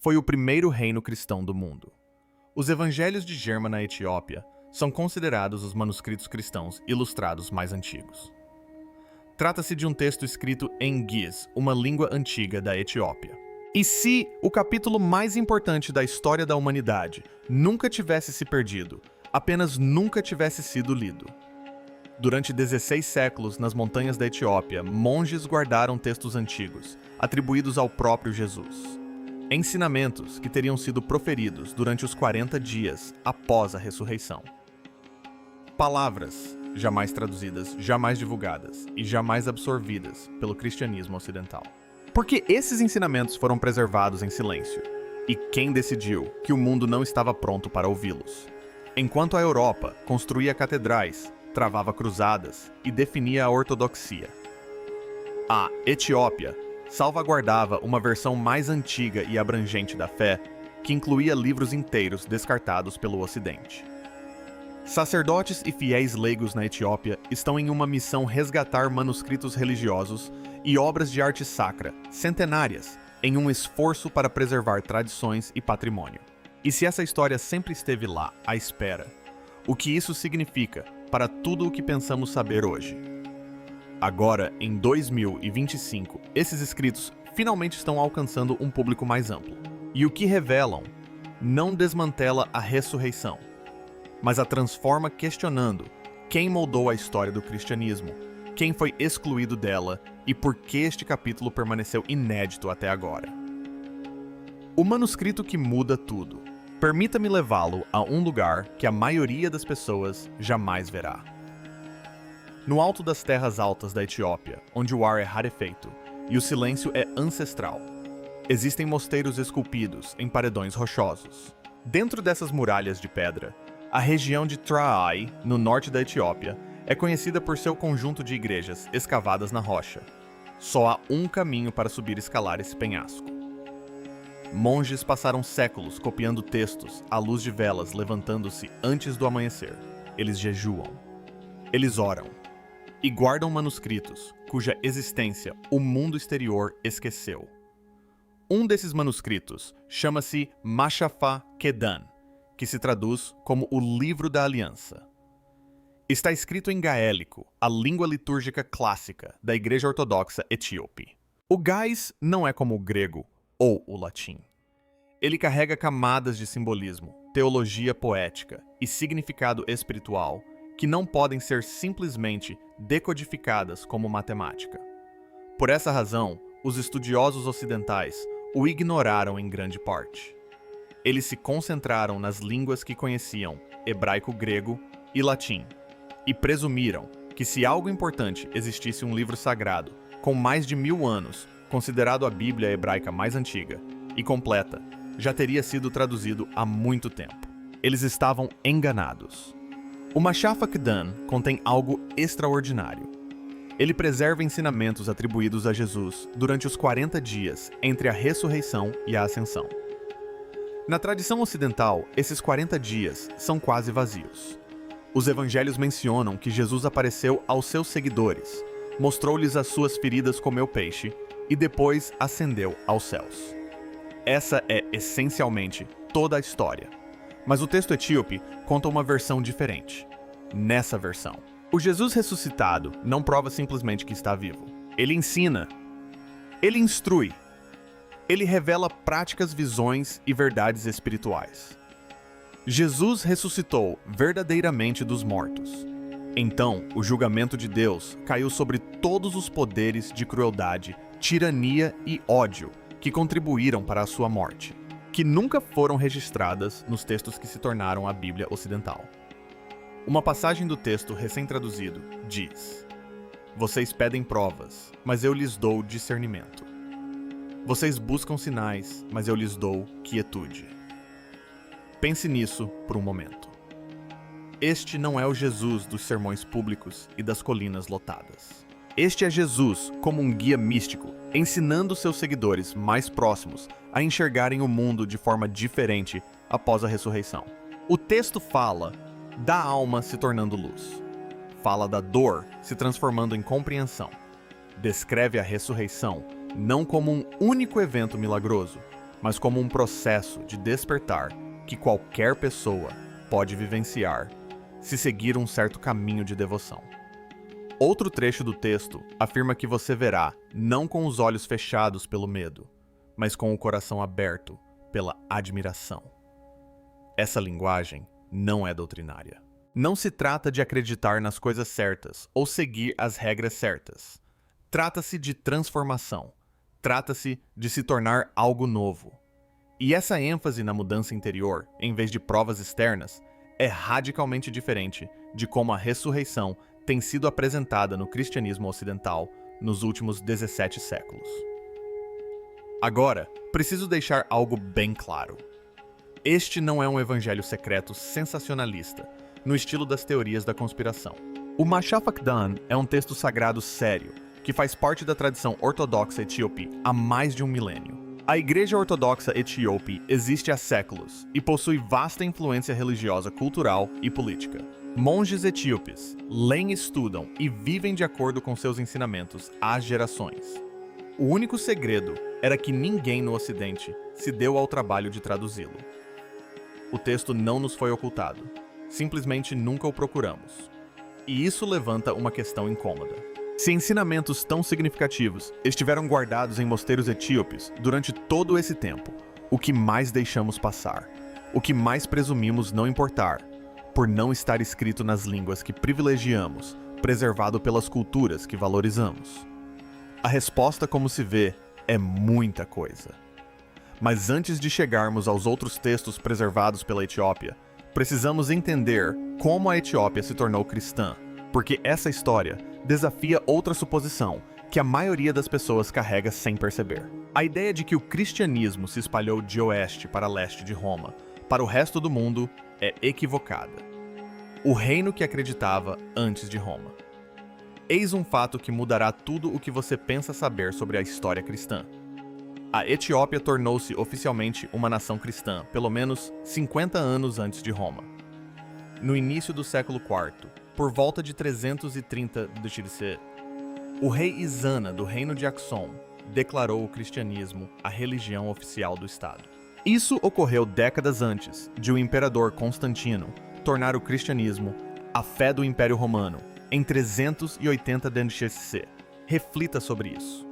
foi o primeiro reino cristão do mundo. Os Evangelhos de Germa na Etiópia são considerados os manuscritos cristãos ilustrados mais antigos. Trata-se de um texto escrito em Ge'ez, uma língua antiga da Etiópia. E se o capítulo mais importante da história da humanidade nunca tivesse se perdido, apenas nunca tivesse sido lido? Durante 16 séculos, nas montanhas da Etiópia, monges guardaram textos antigos, atribuídos ao próprio Jesus. Ensinamentos que teriam sido proferidos durante os 40 dias após a ressurreição. Palavras jamais traduzidas, jamais divulgadas e jamais absorvidas pelo cristianismo ocidental. Por que esses ensinamentos foram preservados em silêncio? E quem decidiu que o mundo não estava pronto para ouvi-los? Enquanto a Europa construía catedrais, travava cruzadas e definia a ortodoxia, a Etiópia salvaguardava uma versão mais antiga e abrangente da fé, que incluía livros inteiros descartados pelo Ocidente. Sacerdotes e fiéis leigos na Etiópia estão em uma missão resgatar manuscritos religiosos e obras de arte sacra, centenárias, em um esforço para preservar tradições e patrimônio. E se essa história sempre esteve lá, à espera, o que isso significa para tudo o que pensamos saber hoje? Agora, em 2025, esses escritos finalmente estão alcançando um público mais amplo. E o que revelam não desmantela a ressurreição, mas a transforma questionando quem moldou a história do cristianismo, quem foi excluído dela e por que este capítulo permaneceu inédito até agora. O manuscrito que muda tudo. Permita-me levá-lo a um lugar que a maioria das pessoas jamais verá. No alto das terras altas da Etiópia, onde o ar é rarefeito e o silêncio é ancestral, existem mosteiros esculpidos em paredões rochosos. Dentro dessas muralhas de pedra, a região de Traai, no norte da Etiópia, é conhecida por seu conjunto de igrejas escavadas na rocha. Só há um caminho para subir e escalar esse penhasco. Monges passaram séculos copiando textos à luz de velas levantando-se antes do amanhecer. Eles jejuam. Eles oram. E guardam manuscritos cuja existência o mundo exterior esqueceu. Um desses manuscritos chama-se Mashafá Kedan, que se traduz como o Livro da Aliança. Está escrito em gaélico, a língua litúrgica clássica da Igreja Ortodoxa Etíope. O gás não é como o grego ou o latim. Ele carrega camadas de simbolismo, teologia poética e significado espiritual que não podem ser simplesmente decodificadas como matemática. Por essa razão, os estudiosos ocidentais o ignoraram em grande parte. Eles se concentraram nas línguas que conheciam, hebraico-grego e latim, e presumiram que se algo importante existisse um livro sagrado, com mais de 1000 anos, considerado a Bíblia hebraica mais antiga e completa, já teria sido traduzido há muito tempo. Eles estavam enganados. O Mashafá Kedan contém algo extraordinário. Ele preserva ensinamentos atribuídos a Jesus durante os 40 dias entre a ressurreição e a ascensão. Na tradição ocidental, esses 40 dias são quase vazios. Os evangelhos mencionam que Jesus apareceu aos seus seguidores, mostrou-lhes as suas feridas comeu peixe e depois ascendeu aos céus. Essa é essencialmente toda a história. Mas o texto etíope conta uma versão diferente. Nessa versão, o Jesus ressuscitado não prova simplesmente que está vivo. Ele ensina. Ele instrui. Ele revela práticas, visões e verdades espirituais. Jesus ressuscitou verdadeiramente dos mortos. Então, o julgamento de Deus caiu sobre todos os poderes de crueldade, tirania e ódio que contribuíram para a sua morte, que nunca foram registradas nos textos que se tornaram a Bíblia ocidental. Uma passagem do texto recém-traduzido diz: "Vocês pedem provas, mas eu lhes dou discernimento. Vocês buscam sinais, mas eu lhes dou quietude." Pense nisso por um momento. Este não é o Jesus dos sermões públicos e das colinas lotadas. Este é Jesus como um guia místico, ensinando seus seguidores mais próximos a enxergarem o mundo de forma diferente após a ressurreição. O texto fala da alma se tornando luz. Fala da dor se transformando em compreensão. Descreve a ressurreição não como um único evento milagroso, mas como um processo de despertar que qualquer pessoa pode vivenciar se seguir um certo caminho de devoção. Outro trecho do texto afirma que você verá não com os olhos fechados pelo medo, mas com o coração aberto pela admiração. Essa linguagem não é doutrinária. Não se trata de acreditar nas coisas certas ou seguir as regras certas. Trata-se de transformação. Trata-se de se tornar algo novo. E essa ênfase na mudança interior, em vez de provas externas, é radicalmente diferente de como a ressurreição tem sido apresentada no cristianismo ocidental nos últimos 17 séculos. Agora, preciso deixar algo bem claro. Este não é um evangelho secreto sensacionalista, no estilo das teorias da conspiração. O Mashafakdan é um texto sagrado sério, que faz parte da tradição ortodoxa etíope há mais de um milênio. A Igreja Ortodoxa Etíope existe há séculos e possui vasta influência religiosa, cultural e política. Monges etíopes leem, estudam e vivem de acordo com seus ensinamentos há gerações. O único segredo era que ninguém no Ocidente se deu ao trabalho de traduzi-lo. O texto não nos foi ocultado, simplesmente nunca o procuramos. E isso levanta uma questão incômoda. Se ensinamentos tão significativos estiveram guardados em mosteiros etíopes durante todo esse tempo, o que mais deixamos passar? O que mais presumimos não importar, por não estar escrito nas línguas que privilegiamos, preservado pelas culturas que valorizamos? A resposta, como se vê, é muita coisa. Mas antes de chegarmos aos outros textos preservados pela Etiópia, precisamos entender como a Etiópia se tornou cristã, porque essa história desafia outra suposição que a maioria das pessoas carrega sem perceber. A ideia de que o cristianismo se espalhou de oeste para leste de Roma para o resto do mundo é equivocada. O reino que acreditava antes de Roma. Eis um fato que mudará tudo o que você pensa saber sobre a história cristã. A Etiópia tornou-se oficialmente uma nação cristã, pelo menos 50 anos antes de Roma. No início do século IV, por volta de 330 d.C., o rei Izana do reino de Axum declarou o cristianismo a religião oficial do estado. Isso ocorreu décadas antes de o imperador Constantino tornar o cristianismo a fé do Império Romano em 380 d.C. Reflita sobre isso.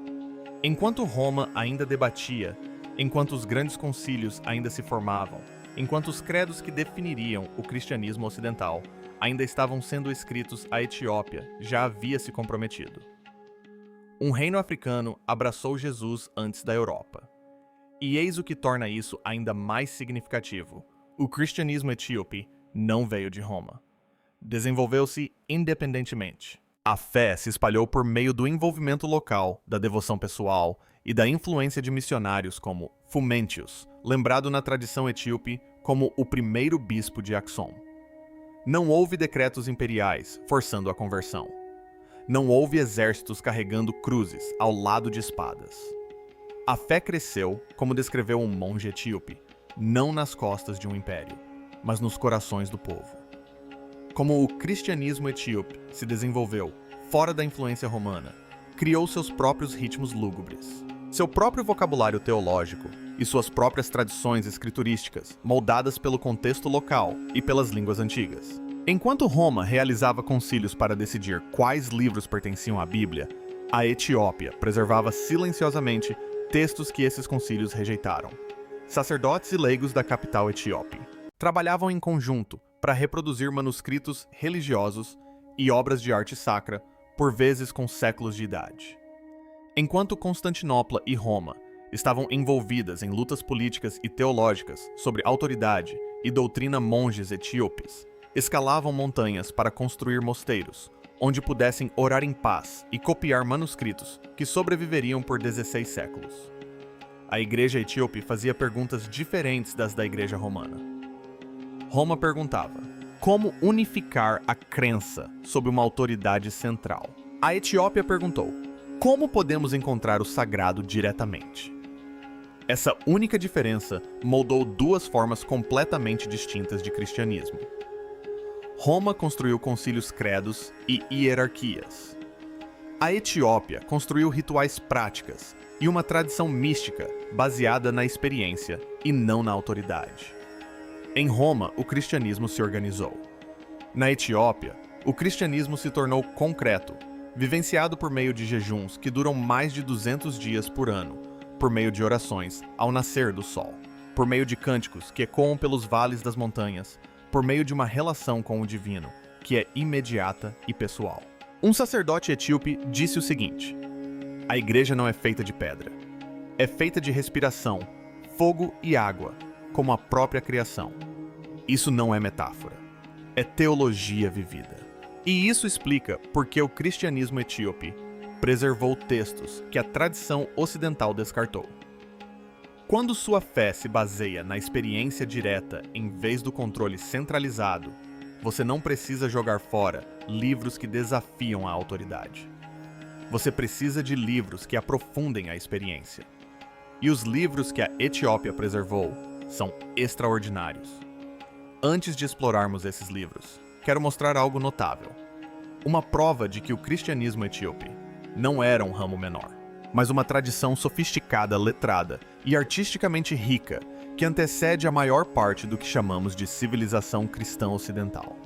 Enquanto Roma ainda debatia, enquanto os grandes concílios ainda se formavam, enquanto os credos que definiriam o cristianismo ocidental ainda estavam sendo escritos, a Etiópia já havia se comprometido. Um reino africano abraçou Jesus antes da Europa. E eis o que torna isso ainda mais significativo. O cristianismo etíope não veio de Roma. Desenvolveu-se independentemente. A fé se espalhou por meio do envolvimento local, da devoção pessoal e da influência de missionários como Fumentius, lembrado na tradição etíope como o primeiro bispo de Axum. Não houve decretos imperiais forçando a conversão. Não houve exércitos carregando cruzes ao lado de espadas. A fé cresceu, como descreveu um monge etíope, não nas costas de um império, mas nos corações do povo. Como o cristianismo etíope se desenvolveu fora da influência romana, criou seus próprios ritmos lúgubres, seu próprio vocabulário teológico e suas próprias tradições escriturísticas, moldadas pelo contexto local e pelas línguas antigas. Enquanto Roma realizava concílios para decidir quais livros pertenciam à Bíblia, a Etiópia preservava silenciosamente textos que esses concílios rejeitaram. Sacerdotes e leigos da capital etíope trabalhavam em conjunto para reproduzir manuscritos religiosos e obras de arte sacra, por vezes com séculos de idade. Enquanto Constantinopla e Roma estavam envolvidas em lutas políticas e teológicas sobre autoridade e doutrina, monges etíopes escalavam montanhas para construir mosteiros, onde pudessem orar em paz e copiar manuscritos que sobreviveriam por 16 séculos. A igreja etíope fazia perguntas diferentes das da igreja romana. Roma perguntava: como unificar a crença sob uma autoridade central? A Etiópia perguntou: como podemos encontrar o sagrado diretamente? Essa única diferença moldou duas formas completamente distintas de cristianismo. Roma construiu concílios credos e hierarquias. A Etiópia construiu rituais práticas e uma tradição mística baseada na experiência e não na autoridade. Em Roma, o cristianismo se organizou. Na Etiópia, o cristianismo se tornou concreto, vivenciado por meio de jejuns que duram mais de 200 dias por ano, por meio de orações ao nascer do sol, por meio de cânticos que ecoam pelos vales das montanhas, por meio de uma relação com o divino, que é imediata e pessoal. Um sacerdote etíope disse o seguinte: a igreja não é feita de pedra. É feita de respiração, fogo e água, como a própria criação. Isso não é metáfora. É teologia vivida. E isso explica por que o cristianismo etíope preservou textos que a tradição ocidental descartou. Quando sua fé se baseia na experiência direta em vez do controle centralizado, você não precisa jogar fora livros que desafiam a autoridade. Você precisa de livros que aprofundem a experiência. E os livros que a Etiópia preservou são extraordinários. Antes de explorarmos esses livros, quero mostrar algo notável. Uma prova de que o cristianismo etíope não era um ramo menor, mas uma tradição sofisticada, letrada e artisticamente rica que antecede a maior parte do que chamamos de civilização cristã ocidental.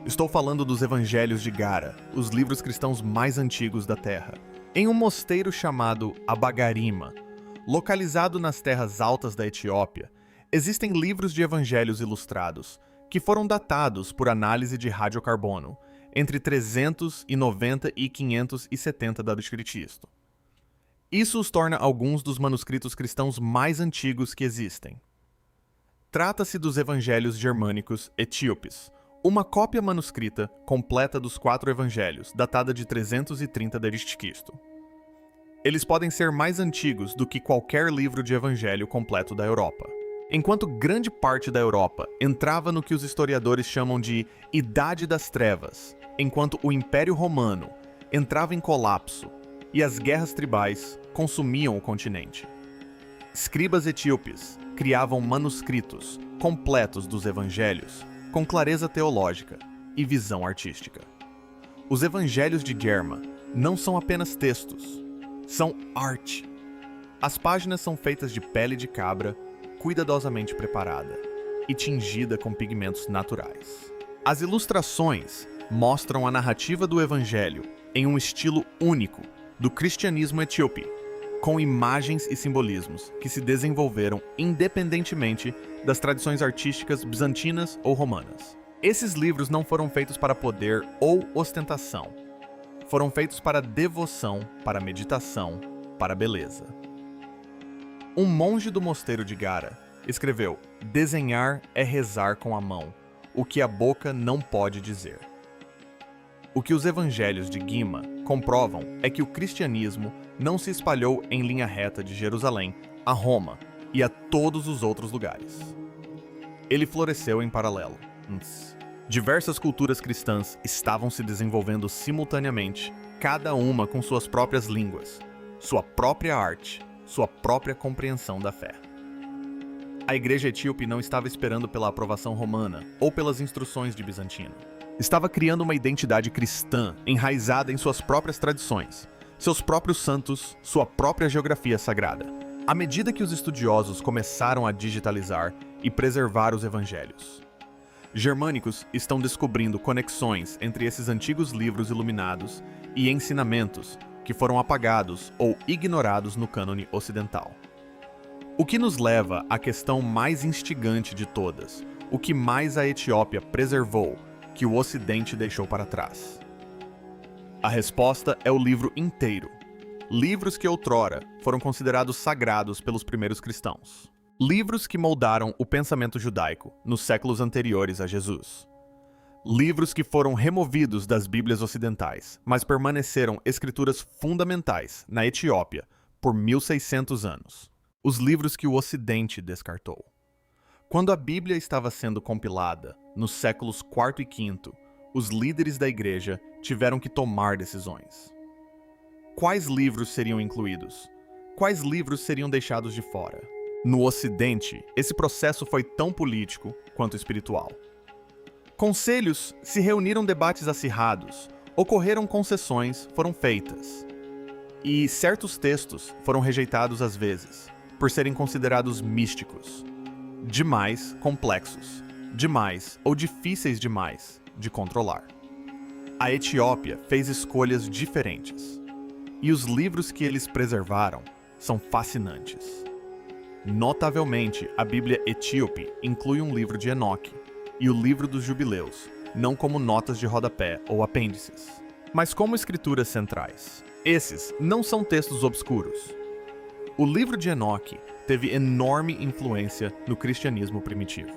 Estou falando dos Evangelhos de Gara, os livros cristãos mais antigos da Terra. Em um mosteiro chamado Abagarima, localizado nas terras altas da Etiópia, existem livros de evangelhos ilustrados que foram datados por análise de radiocarbono entre 390 e 570 d.C. Isso os torna alguns dos manuscritos cristãos mais antigos que existem. Trata-se dos Evangelhos Germânicos Etíopes, uma cópia manuscrita completa dos 4 evangelhos, datada de 330 d.C. Eles podem ser mais antigos do que qualquer livro de evangelho completo da Europa. Enquanto grande parte da Europa entrava no que os historiadores chamam de Idade das Trevas, enquanto o Império Romano entrava em colapso e as guerras tribais consumiam o continente. Escribas etíopes criavam manuscritos completos dos evangelhos com clareza teológica e visão artística. Os evangelhos de Germa não são apenas textos, são arte. As páginas são feitas de pele de cabra, cuidadosamente preparada e tingida com pigmentos naturais. As ilustrações mostram a narrativa do evangelho em um estilo único do cristianismo etíope, com imagens e simbolismos que se desenvolveram independentemente das tradições artísticas bizantinas ou romanas. Esses livros não foram feitos para poder ou ostentação. Foram feitos para devoção, para meditação, para beleza. Um monge do mosteiro de Gara escreveu: desenhar é rezar com a mão, o que a boca não pode dizer. O que os evangelhos de Gima comprovam é que o cristianismo não se espalhou em linha reta de Jerusalém a Roma e a todos os outros lugares. Ele floresceu em paralelo. Diversas culturas cristãs estavam se desenvolvendo simultaneamente, cada uma com suas próprias línguas, sua própria arte, sua própria compreensão da fé. A igreja etíope não estava esperando pela aprovação romana ou pelas instruções de Bizantino. Estava criando uma identidade cristã enraizada em suas próprias tradições, seus próprios santos, sua própria geografia sagrada. À medida que os estudiosos começaram a digitalizar e preservar os evangelhos, germânicos estão descobrindo conexões entre esses antigos livros iluminados e ensinamentos que foram apagados ou ignorados no cânone ocidental. O que nos leva à questão mais instigante de todas: o que mais a Etiópia preservou que o Ocidente deixou para trás? A resposta é o livro inteiro. Livros que outrora foram considerados sagrados pelos primeiros cristãos. Livros que moldaram o pensamento judaico nos séculos anteriores a Jesus. Livros que foram removidos das Bíblias ocidentais, mas permaneceram escrituras fundamentais na Etiópia por 1600 anos. Os livros que o Ocidente descartou. Quando a Bíblia estava sendo compilada, nos séculos IV e V, os líderes da igreja tiveram que tomar decisões. Quais livros seriam incluídos? Quais livros seriam deixados de fora? No Ocidente, esse processo foi tão político quanto espiritual. Conselhos se reuniram debates acirrados, Ocorreram concessões, foram feitas. E certos textos foram rejeitados às vezes, por serem considerados místicos, demais complexos, demais ou difíceis demais de controlar. A Etiópia fez escolhas diferentes, e os livros que eles preservaram são fascinantes. Notavelmente, a Bíblia etíope inclui um livro de Enoque e o livro dos Jubileus, não como notas de rodapé ou apêndices, mas como escrituras centrais. Esses não são textos obscuros. O livro de Enoque teve enorme influência no cristianismo primitivo.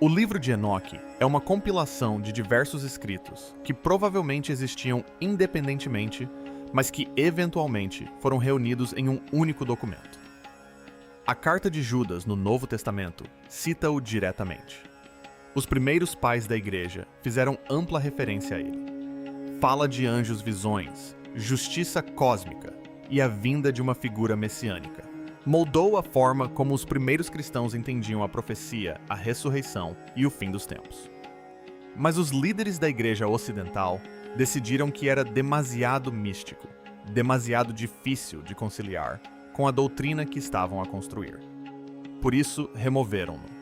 O livro de Enoque é uma compilação de diversos escritos que provavelmente existiam independentemente, mas que eventualmente foram reunidos em um único documento. A carta de Judas no Novo Testamento cita-o diretamente. Os primeiros pais da igreja fizeram ampla referência a ele. Fala de anjos visões, justiça cósmica e a vinda de uma figura messiânica. Moldou a forma como os primeiros cristãos entendiam a profecia, a ressurreição e o fim dos tempos. Mas os líderes da igreja ocidental decidiram que era demasiado místico, demasiado difícil de conciliar com a doutrina que estavam a construir. Por isso, removeram-no.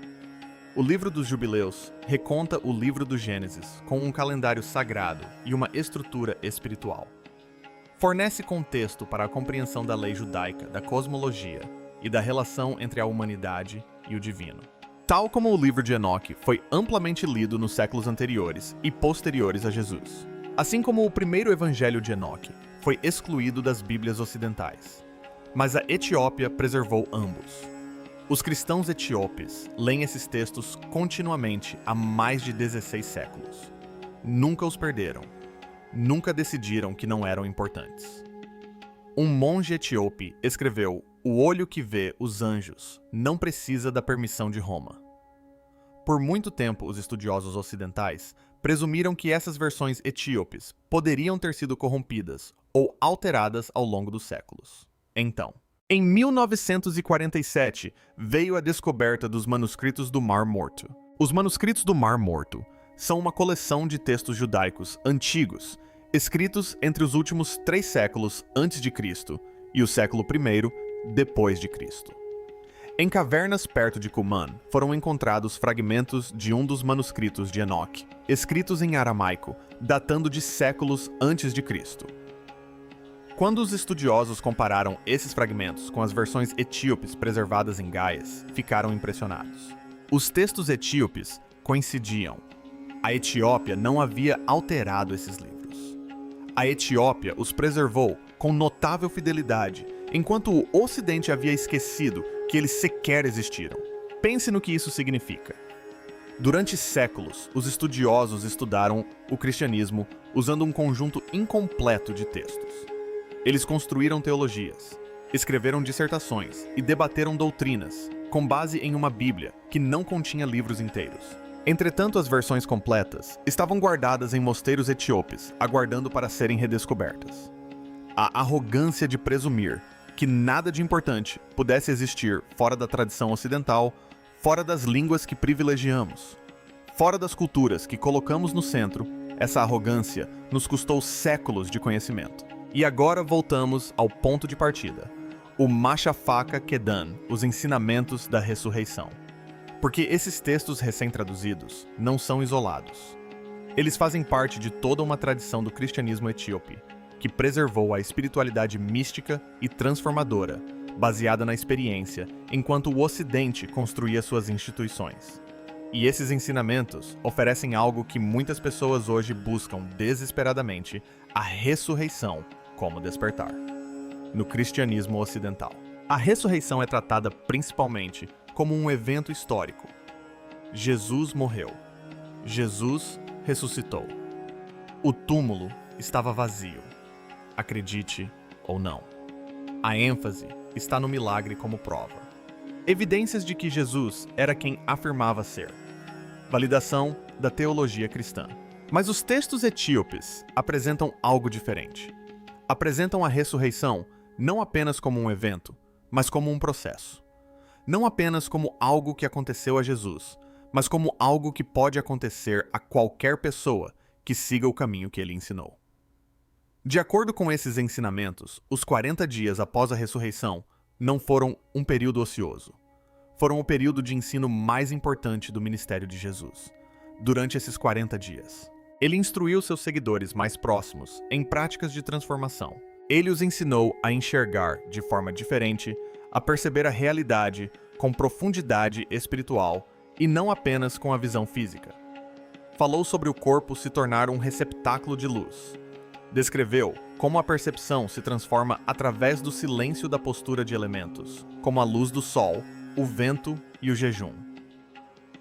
O livro dos Jubileus reconta o livro do Gênesis com um calendário sagrado e uma estrutura espiritual. Fornece contexto para a compreensão da lei judaica, da cosmologia e da relação entre a humanidade e o divino. Tal como o livro de Enoque foi amplamente lido nos séculos anteriores e posteriores a Jesus. Assim como o primeiro evangelho de Enoque foi excluído das Bíblias ocidentais. Mas a Etiópia preservou ambos. Os cristãos etíopes leem esses textos continuamente há mais de 16 séculos. Nunca os perderam. Nunca decidiram que não eram importantes. Um monge etíope escreveu: "O olho que vê os anjos não precisa da permissão de Roma." Por muito tempo, os estudiosos ocidentais presumiram que essas versões etíopes poderiam ter sido corrompidas ou alteradas ao longo dos séculos. Então, em 1947, veio a descoberta dos manuscritos do Mar Morto. Os manuscritos do Mar Morto são uma coleção de textos judaicos antigos, escritos entre os últimos 3 séculos antes de Cristo e o século I depois de Cristo. Em cavernas perto de Qumran foram encontrados fragmentos de um dos manuscritos de Enoque, escritos em aramaico, datando de séculos antes de Cristo. Quando os estudiosos compararam esses fragmentos com as versões etíopes preservadas em Gaias, ficaram impressionados. Os textos etíopes coincidiam. A Etiópia não havia alterado esses livros. A Etiópia os preservou com notável fidelidade, enquanto o Ocidente havia esquecido que eles sequer existiram. Pense no que isso significa. Durante séculos, os estudiosos estudaram o cristianismo usando um conjunto incompleto de textos. Eles construíram teologias, escreveram dissertações e debateram doutrinas, com base em uma Bíblia que não continha livros inteiros. Entretanto, as versões completas estavam guardadas em mosteiros etíopes, aguardando para serem redescobertas. A arrogância de presumir que nada de importante pudesse existir fora da tradição ocidental, fora das línguas que privilegiamos, fora das culturas que colocamos no centro, essa arrogância nos custou séculos de conhecimento. E agora voltamos ao ponto de partida, o Mashafaka Kedan, os ensinamentos da ressurreição. Porque esses textos recém-traduzidos não são isolados. Eles fazem parte de toda uma tradição do cristianismo etíope, que preservou a espiritualidade mística e transformadora, baseada na experiência, enquanto o Ocidente construía suas instituições. E esses ensinamentos oferecem algo que muitas pessoas hoje buscam desesperadamente: a ressurreição como despertar. No cristianismo ocidental, a ressurreição é tratada principalmente como um evento histórico. Jesus morreu. Jesus ressuscitou. O túmulo estava vazio. Acredite ou não. A ênfase está no milagre como prova. Evidências de que Jesus era quem afirmava ser. Validação da teologia cristã. Mas os textos etíopes apresentam algo diferente. Apresentam a ressurreição não apenas como um evento, mas como um processo. Não apenas como algo que aconteceu a Jesus, mas como algo que pode acontecer a qualquer pessoa que siga o caminho que ele ensinou. De acordo com esses ensinamentos, os 40 dias após a ressurreição não foram um período ocioso. Foram o período de ensino mais importante do ministério de Jesus. Durante esses 40 dias, ele instruiu seus seguidores mais próximos em práticas de transformação. Ele os ensinou a enxergar de forma diferente, a perceber a realidade com profundidade espiritual e não apenas com a visão física. Falou sobre o corpo se tornar um receptáculo de luz. Descreveu como a percepção se transforma através do silêncio da postura de elementos, como a luz do sol, o vento e o jejum.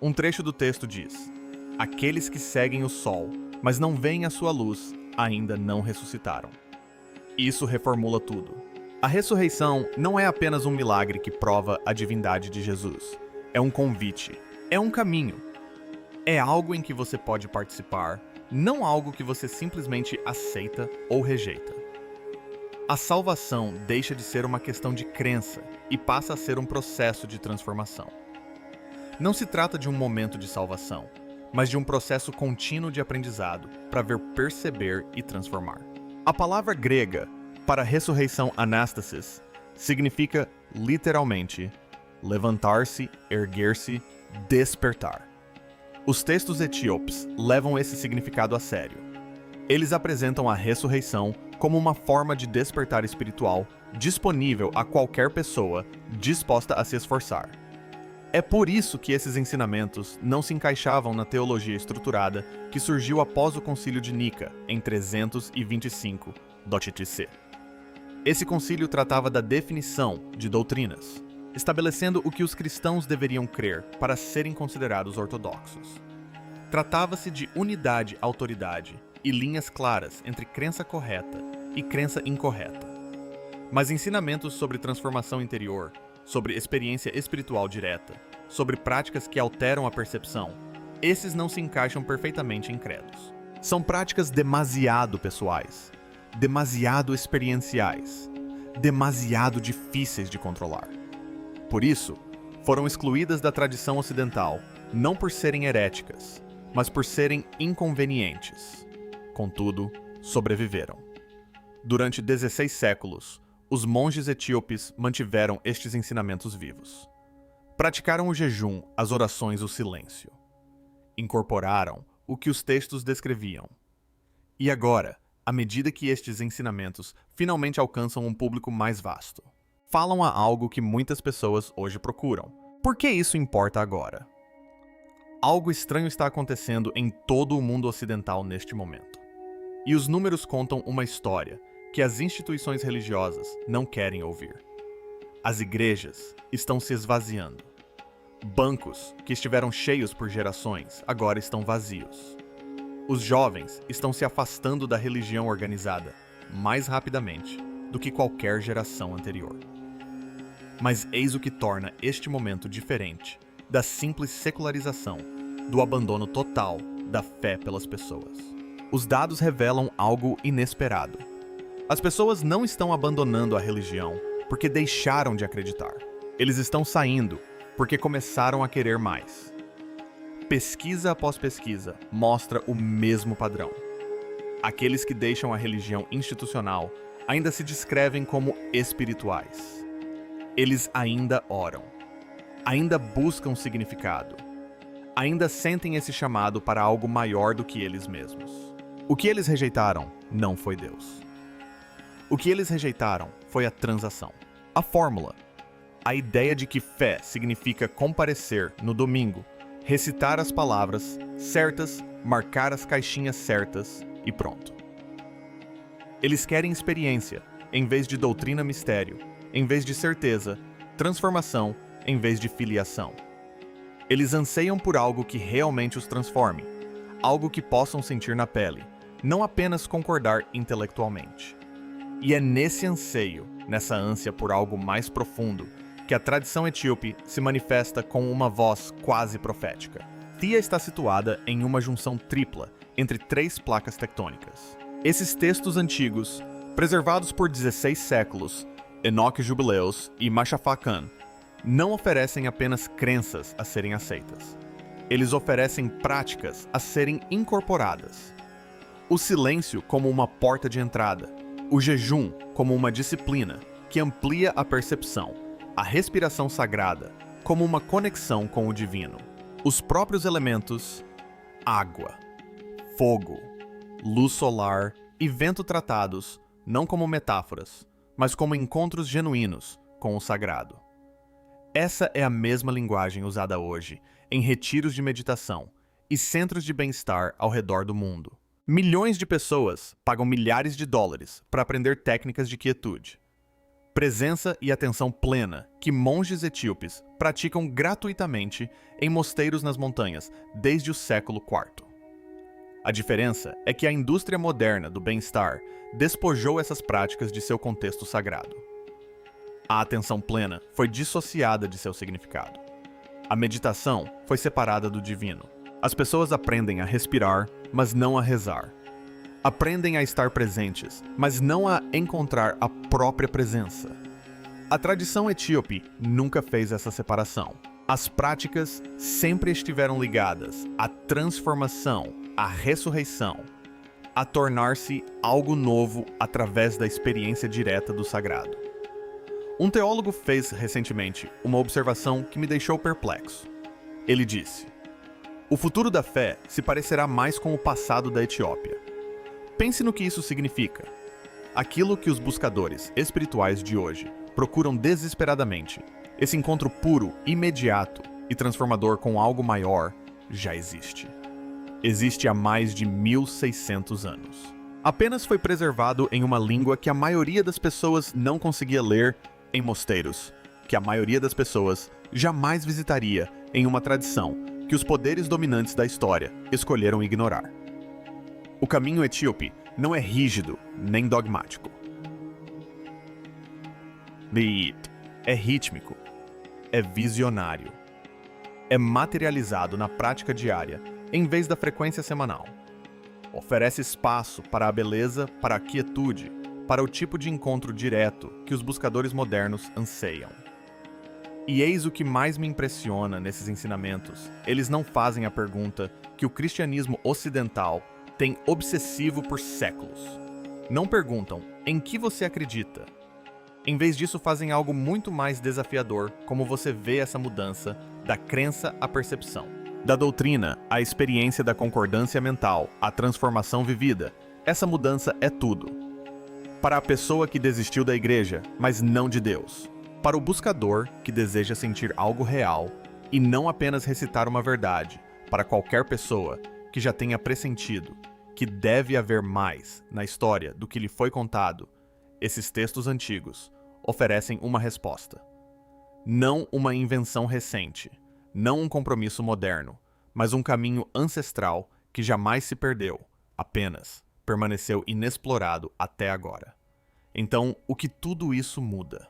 Um trecho do texto diz: "Aqueles que seguem o sol, mas não veem a sua luz, ainda não ressuscitaram." Isso reformula tudo. A ressurreição não é apenas um milagre que prova a divindade de Jesus. É um convite, é um caminho. É algo em que você pode participar, não algo que você simplesmente aceita ou rejeita. A salvação deixa de ser uma questão de crença e passa a ser um processo de transformação. Não se trata de um momento de salvação, mas de um processo contínuo de aprendizado para ver perceber e transformar. A palavra grega para ressurreição anastasis significa literalmente levantar-se, erguer-se, despertar. Os textos etíopes levam esse significado a sério. Eles apresentam a ressurreição como uma forma de despertar espiritual disponível a qualquer pessoa disposta a se esforçar. É por isso que esses ensinamentos não se encaixavam na teologia estruturada que surgiu após o Concílio de Nica, em 325 d.C. Esse concílio tratava da definição de doutrinas, estabelecendo o que os cristãos deveriam crer para serem considerados ortodoxos. Tratava-se de unidade, autoridade e linhas claras entre crença correta e crença incorreta. Mas ensinamentos sobre transformação interior, sobre experiência espiritual direta, sobre práticas que alteram a percepção, esses não se encaixam perfeitamente em credos. São práticas demasiado pessoais, demasiado experienciais, demasiado difíceis de controlar. Por isso, foram excluídas da tradição ocidental, não por serem heréticas, mas por serem inconvenientes. Contudo, sobreviveram. Durante 16 séculos, os monges etíopes mantiveram estes ensinamentos vivos. Praticaram o jejum, as orações, o silêncio. Incorporaram o que os textos descreviam. E agora, à medida que estes ensinamentos finalmente alcançam um público mais vasto, falam a algo que muitas pessoas hoje procuram. Por que isso importa agora? Algo estranho está acontecendo em todo o mundo ocidental neste momento. E os números contam uma história que as instituições religiosas não querem ouvir. As igrejas estão se esvaziando. Bancos, que estiveram cheios por gerações, agora estão vazios. Os jovens estão se afastando da religião organizada mais rapidamente do que qualquer geração anterior. Mas eis o que torna este momento diferente da simples secularização, do abandono total da fé pelas pessoas. Os dados revelam algo inesperado. As pessoas não estão abandonando a religião porque deixaram de acreditar. Eles estão saindo porque começaram a querer mais. Pesquisa após pesquisa mostra o mesmo padrão. Aqueles que deixam a religião institucional ainda se descrevem como espirituais. Eles ainda oram, ainda buscam significado, ainda sentem esse chamado para algo maior do que eles mesmos. O que eles rejeitaram não foi Deus. O que eles rejeitaram foi a transação, a fórmula, a ideia de que fé significa comparecer no domingo, recitar as palavras certas, marcar as caixinhas certas e pronto. Eles querem experiência, em vez de doutrina mistério, em vez de certeza, transformação, em vez de filiação. Eles anseiam por algo que realmente os transforme, algo que possam sentir na pele, não apenas concordar intelectualmente. E é nesse anseio, nessa ânsia por algo mais profundo, que a tradição etíope se manifesta com uma voz quase profética. Thia está situada em uma junção tripla entre 3 placas tectônicas. Esses textos antigos, preservados por 16 séculos, Enoque Jubileus e Mashafaqan, não oferecem apenas crenças a serem aceitas. Eles oferecem práticas a serem incorporadas. O silêncio como uma porta de entrada, o jejum como uma disciplina que amplia a percepção, a respiração sagrada como uma conexão com o divino. Os próprios elementos, água, fogo, luz solar e vento tratados não como metáforas, mas como encontros genuínos com o sagrado. Essa é a mesma linguagem usada hoje em retiros de meditação e centros de bem-estar ao redor do mundo. Milhões de pessoas pagam milhares de dólares para aprender técnicas de quietude. Presença e atenção plena que monges etíopes praticam gratuitamente em mosteiros nas montanhas desde o século IV. A diferença é que a indústria moderna do bem-estar despojou essas práticas de seu contexto sagrado. A atenção plena foi dissociada de seu significado. A meditação foi separada do divino. As pessoas aprendem a respirar, mas não a rezar. Aprendem a estar presentes, mas não a encontrar a própria presença. A tradição etíope nunca fez essa separação. As práticas sempre estiveram ligadas à transformação, à ressurreição, a tornar-se algo novo através da experiência direta do sagrado. Um teólogo fez recentemente uma observação que me deixou perplexo. Ele disse: "O futuro da fé se parecerá mais com o passado da Etiópia. Pense no que isso significa. Aquilo que os buscadores espirituais de hoje procuram desesperadamente, esse encontro puro, imediato e transformador com algo maior, já existe. Existe há mais de 1.600 anos. Apenas foi preservado em uma língua que a maioria das pessoas não conseguia ler em mosteiros, que a maioria das pessoas jamais visitaria em uma tradição que os poderes dominantes da história escolheram ignorar. O caminho etíope não é rígido nem dogmático. É rítmico, é visionário, é materializado na prática diária em vez da frequência semanal. Oferece espaço para a beleza, para a quietude, para o tipo de encontro direto que os buscadores modernos anseiam. E eis o que mais me impressiona nesses ensinamentos. Eles não fazem a pergunta que o cristianismo ocidental tem obsessivo por séculos. Não perguntam em que você acredita. Em vez disso, fazem algo muito mais desafiador, como você vê essa mudança da crença à percepção. Da doutrina à experiência da concordância mental, à transformação vivida, essa mudança é tudo. Para a pessoa que desistiu da igreja, mas não de Deus. Para o buscador que deseja sentir algo real e não apenas recitar uma verdade. Para qualquer pessoa que já tenha pressentido que deve haver mais na história do que lhe foi contado, esses textos antigos oferecem uma resposta. Não uma invenção recente, não um compromisso moderno, mas um caminho ancestral que jamais se perdeu, apenas permaneceu inexplorado até agora. Então, o que tudo isso muda?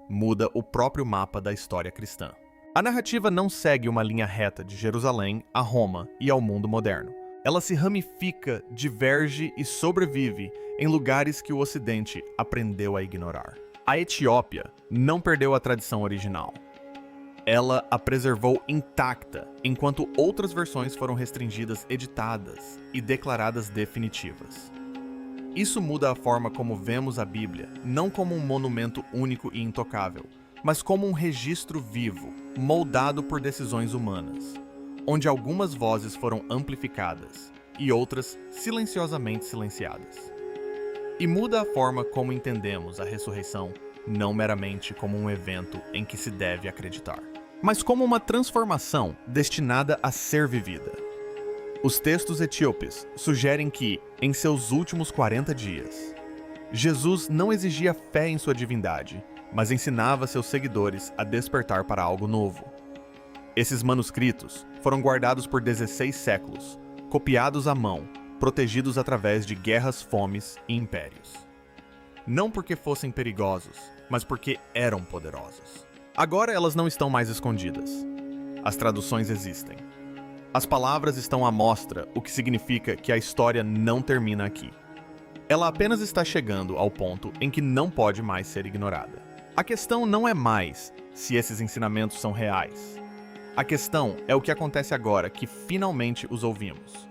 Muda o próprio mapa da história cristã. A narrativa não segue uma linha reta de Jerusalém a Roma e ao mundo moderno. Ela se ramifica, diverge e sobrevive em lugares que o Ocidente aprendeu a ignorar. A Etiópia não perdeu a tradição original. Ela a preservou intacta, enquanto outras versões foram restringidas, editadas e declaradas definitivas. Isso muda a forma como vemos a Bíblia, não como um monumento único e intocável, mas como um registro vivo, moldado por decisões humanas, onde algumas vozes foram amplificadas e outras silenciosamente silenciadas. E muda a forma como entendemos a ressurreição, não meramente como um evento em que se deve acreditar, mas como uma transformação destinada a ser vivida. Os textos etíopes sugerem que, em seus últimos 40 dias, Jesus não exigia fé em sua divindade, mas ensinava seus seguidores a despertar para algo novo. Esses manuscritos foram guardados por 16 séculos, copiados à mão, protegidos através de guerras, fomes e impérios. Não porque fossem perigosos, mas porque eram poderosos. Agora elas não estão mais escondidas. As traduções existem. As palavras estão à mostra, o que significa que a história não termina aqui. Ela apenas está chegando ao ponto em que não pode mais ser ignorada. A questão não é mais se esses ensinamentos são reais. A questão é o que acontece agora que finalmente os ouvimos.